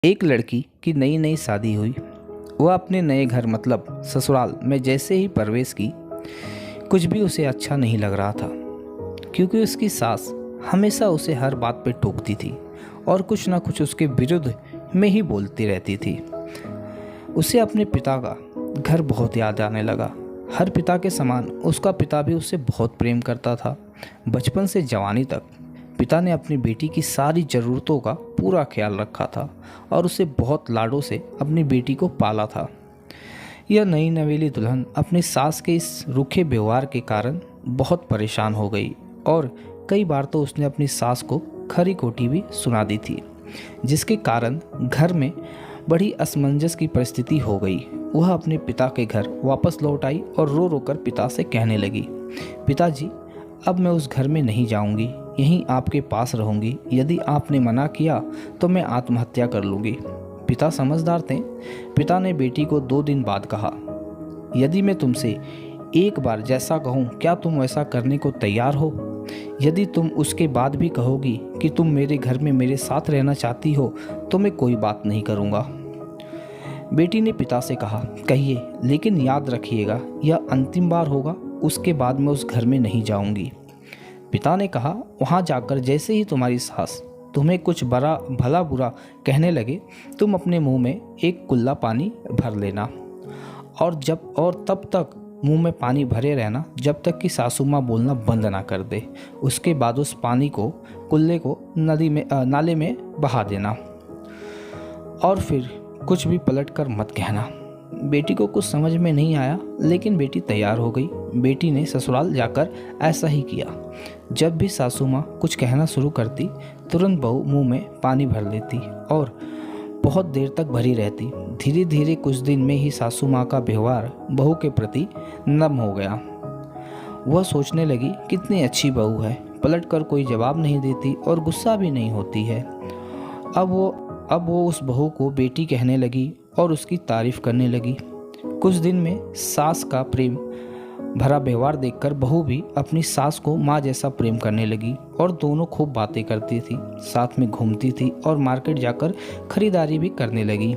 एक लड़की की नई नई शादी हुई। वह अपने नए घर मतलब ससुराल में जैसे ही प्रवेश की, कुछ भी उसे अच्छा नहीं लग रहा था, क्योंकि उसकी सास हमेशा उसे हर बात पे टोकती थी और कुछ ना कुछ उसके विरुद्ध में ही बोलती रहती थी। उसे अपने पिता का घर बहुत याद आने लगा। हर पिता के समान उसका पिता भी उससे बहुत प्रेम करता था। बचपन से जवानी तक पिता ने अपनी बेटी की सारी ज़रूरतों का पूरा ख्याल रखा था और उसे बहुत लाडों से अपनी बेटी को पाला था। यह नई नवेली दुल्हन अपनी सास के इस रूखे व्यवहार के कारण बहुत परेशान हो गई और कई बार तो उसने अपनी सास को खरी खोटी भी सुना दी थी, जिसके कारण घर में बड़ी असमंजस की परिस्थिति हो गई। वह अपने पिता के घर वापस लौट आई और रो रो कर पिता से कहने लगी, पिताजी, अब मैं उस घर में नहीं जाऊंगी, यहीं आपके पास रहूंगी। यदि आपने मना किया तो मैं आत्महत्या कर लूँगी। पिता समझदार थे। पिता ने बेटी को 2 दिन बाद कहा, यदि मैं तुमसे एक बार जैसा कहूँ, क्या तुम वैसा करने को तैयार हो? यदि तुम उसके बाद भी कहोगी कि तुम मेरे घर में मेरे साथ रहना चाहती हो, तो मैं कोई बात नहीं करूँगा। बेटी ने पिता से कहा, कहिए, लेकिन याद रखिएगा यह अंतिम बार होगा, उसके बाद मैं उस घर में नहीं जाऊंगी। पिता ने कहा, वहाँ जाकर जैसे ही तुम्हारी सास तुम्हें कुछ बड़ा भला बुरा कहने लगे, तुम अपने मुंह में एक कुल्ला पानी भर लेना और तब तक मुंह में पानी भरे रहना जब तक कि सासू माँ बोलना बंद ना कर दे। उसके बाद उस पानी को, कुल्ले को नाले में बहा देना और फिर कुछ भी पलट कर मत कहना। बेटी को कुछ समझ में नहीं आया, लेकिन बेटी तैयार हो गई। बेटी ने ससुराल जाकर ऐसा ही किया। जब भी सासू माँ कुछ कहना शुरू करती, तुरंत बहू मुंह में पानी भर लेती और बहुत देर तक भरी रहती। धीरे धीरे कुछ दिन में ही सासू माँ का व्यवहार बहू के प्रति नम हो गया। वह सोचने लगी, कितनी अच्छी बहू है, पलट कर कोई जवाब नहीं देती और गुस्सा भी नहीं होती है। अब वो उस बहू को बेटी कहने लगी और उसकी तारीफ करने लगी। कुछ दिन में सास का प्रेम भरा व्यवहार देखकर बहू भी अपनी सास को माँ जैसा प्रेम करने लगी और दोनों खूब बातें करती थी, साथ में घूमती थी और मार्केट जाकर खरीदारी भी करने लगी।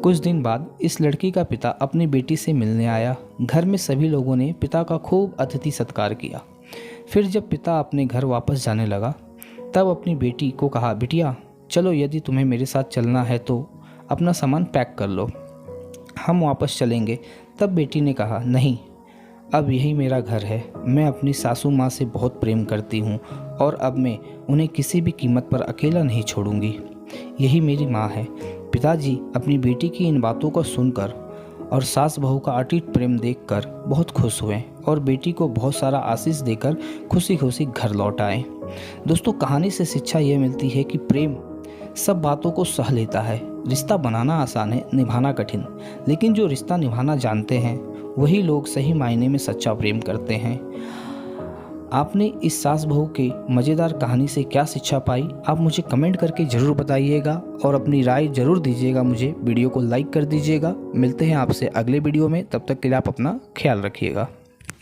कुछ दिन बाद इस लड़की का पिता अपनी बेटी से मिलने आया। घर में सभी लोगों ने पिता का खूब अतिथि सत्कार किया। फिर जब पिता अपने घर वापस जाने लगा, तब अपनी बेटी को कहा, बिटिया चलो, यदि तुम्हें मेरे साथ चलना है तो अपना सामान पैक कर लो, हम वापस चलेंगे। तब बेटी ने कहा, नहीं, अब यही मेरा घर है। मैं अपनी सासू माँ से बहुत प्रेम करती हूँ और अब मैं उन्हें किसी भी कीमत पर अकेला नहीं छोड़ूंगी। यही मेरी माँ है। पिताजी अपनी बेटी की इन बातों को सुनकर और सास बहू का अटूट प्रेम देखकर बहुत खुश हुए और बेटी को बहुत सारा आशीष देकर खुशी खुशी घर लौट आए। दोस्तों, कहानी से शिक्षा ये मिलती है कि प्रेम सब बातों को सह लेता है। रिश्ता बनाना आसान है, निभाना कठिन, लेकिन जो रिश्ता निभाना जानते हैं वही लोग सही मायने में सच्चा प्रेम करते हैं। आपने इस सास बहू के मज़ेदार कहानी से क्या शिक्षा पाई, आप मुझे कमेंट करके ज़रूर बताइएगा और अपनी राय ज़रूर दीजिएगा मुझे। वीडियो को लाइक कर दीजिएगा। मिलते हैं आपसे अगले वीडियो में, तब तक के लिए आप अपना ख्याल रखिएगा।